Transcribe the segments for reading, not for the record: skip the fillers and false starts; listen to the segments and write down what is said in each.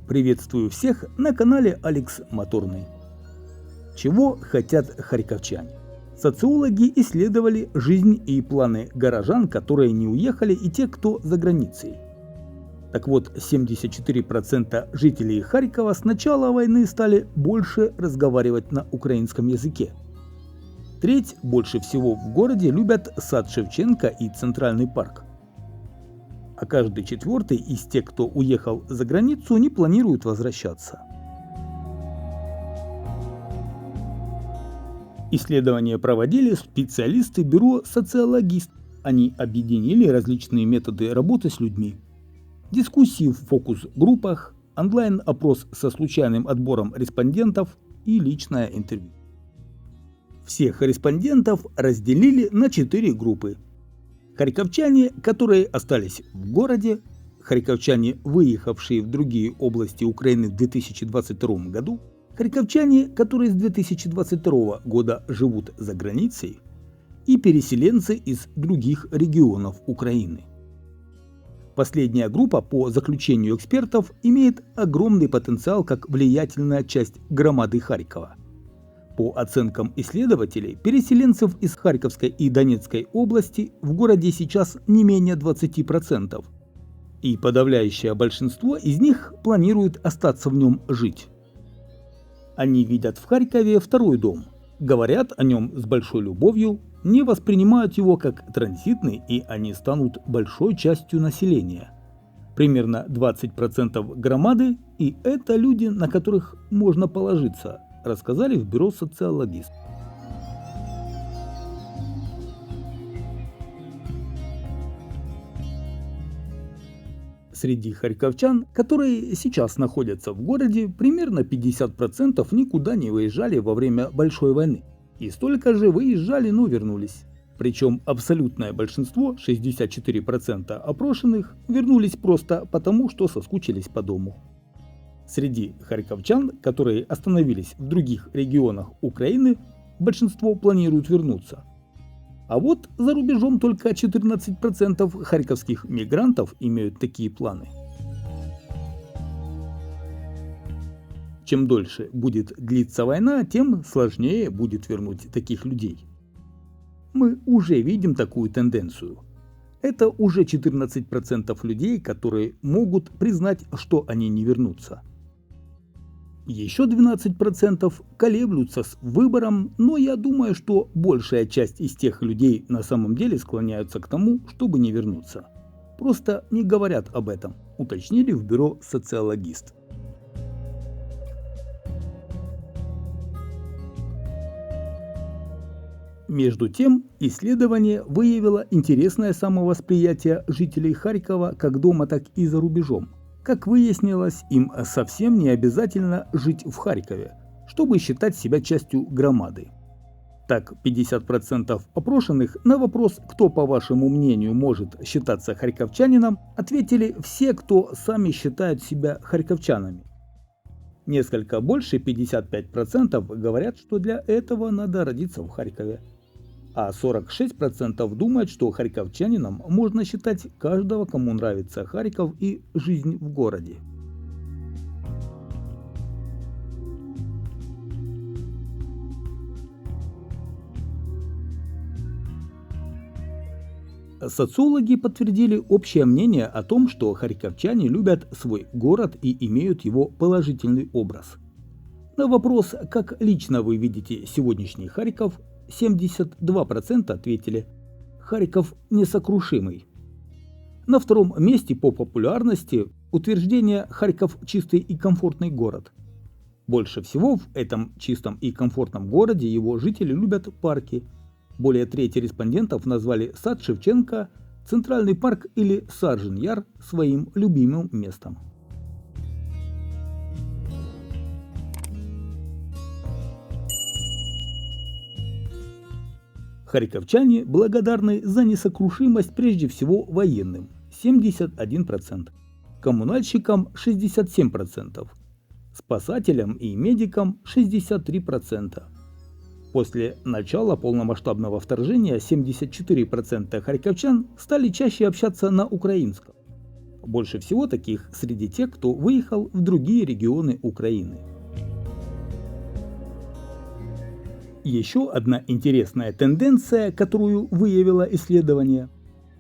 Приветствую всех на канале Алекс Моторный. Чего хотят харьковчане? Социологи исследовали жизнь и планы горожан, которые не уехали, и те, кто за границей. Так вот, 74% жителей Харькова с начала войны стали больше разговаривать на украинском языке. Треть больше всего в городе любят сад Шевченко и Центральный парк. А каждый четвертый из тех, кто уехал за границу, не планирует возвращаться. Исследования проводили специалисты бюро «Социологист». Они объединили различные методы работы с людьми. Дискуссии в фокус-группах, онлайн-опрос со случайным отбором респондентов и личное интервью. Всех респондентов разделили на 4 группы. Харьковчане, которые остались в городе, харьковчане, выехавшие в другие области Украины в 2022 году, харьковчане, которые с 2022 года живут за границей, и переселенцы из других регионов Украины. Последняя группа, по заключению экспертов, имеет огромный потенциал как влиятельная часть громады Харькова. По оценкам исследователей, переселенцев из Харьковской и Донецкой области в городе сейчас не менее 20%, и подавляющее большинство из них планирует остаться в нем жить. Они видят в Харькове второй дом, говорят о нем с большой любовью, не воспринимают его как транзитный, и они станут большой частью населения. Примерно 20% громады, и это люди, на которых можно положиться, рассказали в бюро «Социологист». Среди харьковчан, которые сейчас находятся в городе, примерно 50% никуда не выезжали во время Большой войны. И столько же выезжали, но вернулись. Причем абсолютное большинство, 64% опрошенных, вернулись просто потому, что соскучились по дому. Среди харьковчан, которые остановились в других регионах Украины, большинство планируют вернуться. А вот за рубежом только 14% харьковских мигрантов имеют такие планы. Чем дольше будет длиться война, тем сложнее будет вернуть таких людей. Мы уже видим такую тенденцию. Это уже 14% людей, которые могут признать, что они не вернутся. Еще 12% колеблются с выбором, но я думаю, что большая часть из тех людей на самом деле склоняются к тому, чтобы не вернуться. Просто не говорят об этом, уточнили в бюро «Социологист». Между тем, исследование выявило интересное самовосприятие жителей Харькова как дома, так и за рубежом. Как выяснилось, им совсем не обязательно жить в Харькове, чтобы считать себя частью громады. Так, 50% опрошенных на вопрос, кто, по вашему мнению, может считаться харьковчанином, ответили все, кто сами считают себя харьковчанами. Несколько больше, 55%, говорят, что для этого надо родиться в Харькове. А 46% думают, что харьковчанином можно считать каждого, кому нравится Харьков и жизнь в городе. Социологи подтвердили общее мнение о том, что харьковчане любят свой город и имеют его положительный образ. На вопрос, как лично вы видите сегодняшний Харьков, 72% ответили: Харьков несокрушимый. На втором месте по популярности утверждение «Харьков чистый и комфортный город». Больше всего в этом чистом и комфортном городе его жители любят парки. Более трети респондентов назвали сад Шевченко, Центральный парк или Саржин Яр своим любимым местом. Харьковчане благодарны за несокрушимость прежде всего военным – 71%, коммунальщикам – 67%, спасателям и медикам – 63%. После начала полномасштабного вторжения 74% харьковчан стали чаще общаться на украинском. Больше всего таких среди тех, кто выехал в другие регионы Украины. Еще одна интересная тенденция, которую выявило исследование.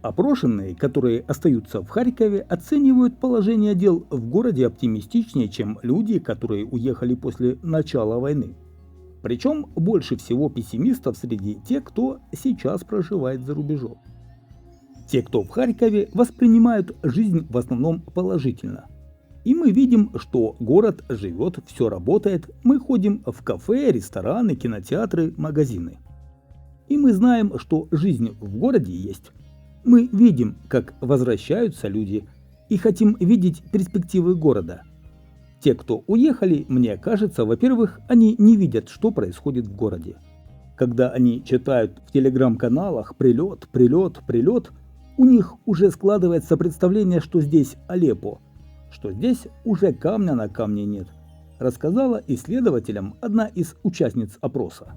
Опрошенные, которые остаются в Харькове, оценивают положение дел в городе оптимистичнее, чем люди, которые уехали после начала войны. Причем больше всего пессимистов среди тех, кто сейчас проживает за рубежом. Те, кто в Харькове, воспринимают жизнь в основном положительно. И мы видим, что город живет, все работает, мы ходим в кафе, рестораны, кинотеатры, магазины. И мы знаем, что жизнь в городе есть. Мы видим, как возвращаются люди, и хотим видеть перспективы города. Те, кто уехали, мне кажется, во-первых, они не видят, что происходит в городе. Когда они читают в телеграм-каналах «прилет, прилет, прилет», у них уже складывается представление, что здесь Алеппо, что здесь уже камня на камне нет, рассказала исследователям одна из участниц опроса.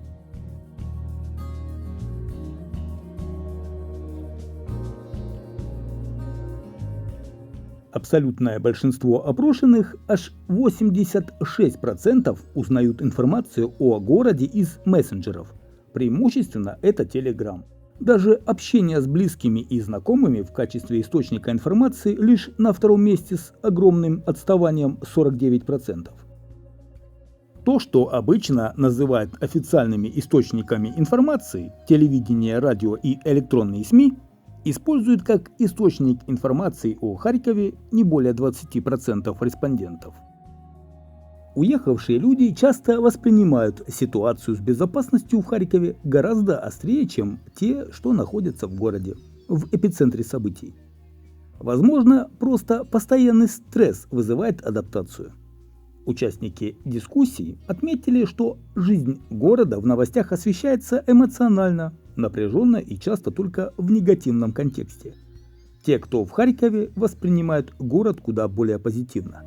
Абсолютное большинство опрошенных, аж 86%, узнают информацию о городе из мессенджеров. Преимущественно это Telegram. Даже общение с близкими и знакомыми в качестве источника информации лишь на втором месте с огромным отставанием 49%. То, что обычно называют официальными источниками информации, телевидение, радио и электронные СМИ, используют как источник информации о Харькове не более 20% респондентов. Уехавшие люди часто воспринимают ситуацию с безопасностью в Харькове гораздо острее, чем те, что находятся в городе, в эпицентре событий. Возможно, просто постоянный стресс вызывает адаптацию. Участники дискуссии отметили, что жизнь города в новостях освещается эмоционально, напряженно и часто только в негативном контексте. Те, кто в Харькове, воспринимают город куда более позитивно.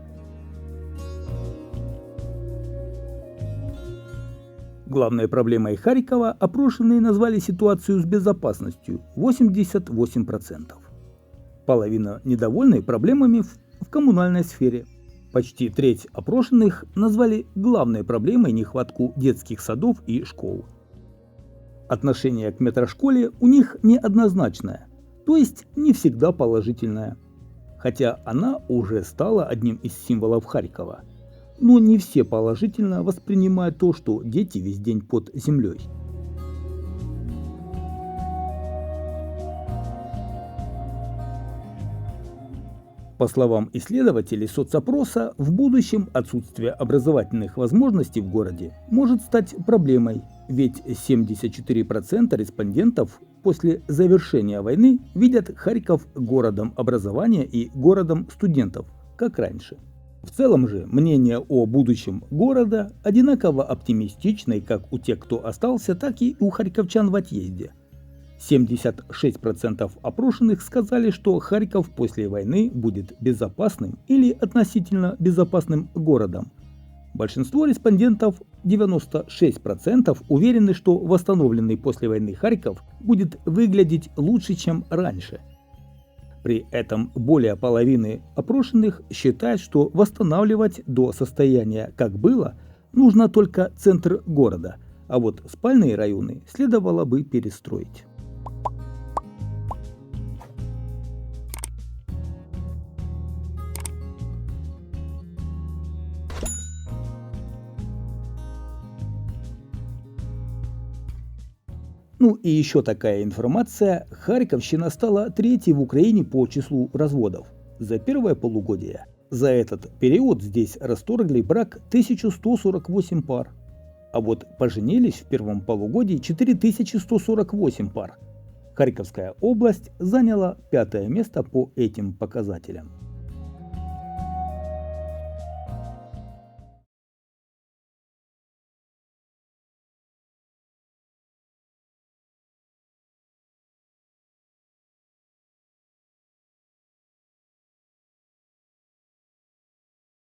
Главной проблемой Харькова опрошенные назвали ситуацию с безопасностью – 88%. Половина недовольны проблемами в коммунальной сфере. Почти треть опрошенных назвали главной проблемой нехватку детских садов и школ. Отношение к метрошколе у них неоднозначное, то есть не всегда положительное. Хотя она уже стала одним из символов Харькова. Но не все положительно воспринимают то, что дети весь день под землей. По словам исследователей соцопроса, в будущем отсутствие образовательных возможностей в городе может стать проблемой, ведь 74% респондентов после завершения войны видят Харьков городом образования и городом студентов, как раньше. В целом же мнение о будущем города одинаково оптимистичное как у тех, кто остался, так и у харьковчан в отъезде. 76% опрошенных сказали, что Харьков после войны будет безопасным или относительно безопасным городом. Большинство респондентов, 96%, уверены, что восстановленный после войны Харьков будет выглядеть лучше, чем раньше. При этом более половины опрошенных считают, что восстанавливать до состояния, как было, нужно только центр города, а вот спальные районы следовало бы перестроить. Ну и еще такая информация. Харьковщина стала третьей в Украине по числу разводов за первое полугодие. За этот период здесь расторгли брак 1148 пар. А вот поженились в первом полугодии 4148 пар. Харьковская область заняла 5-е место по этим показателям.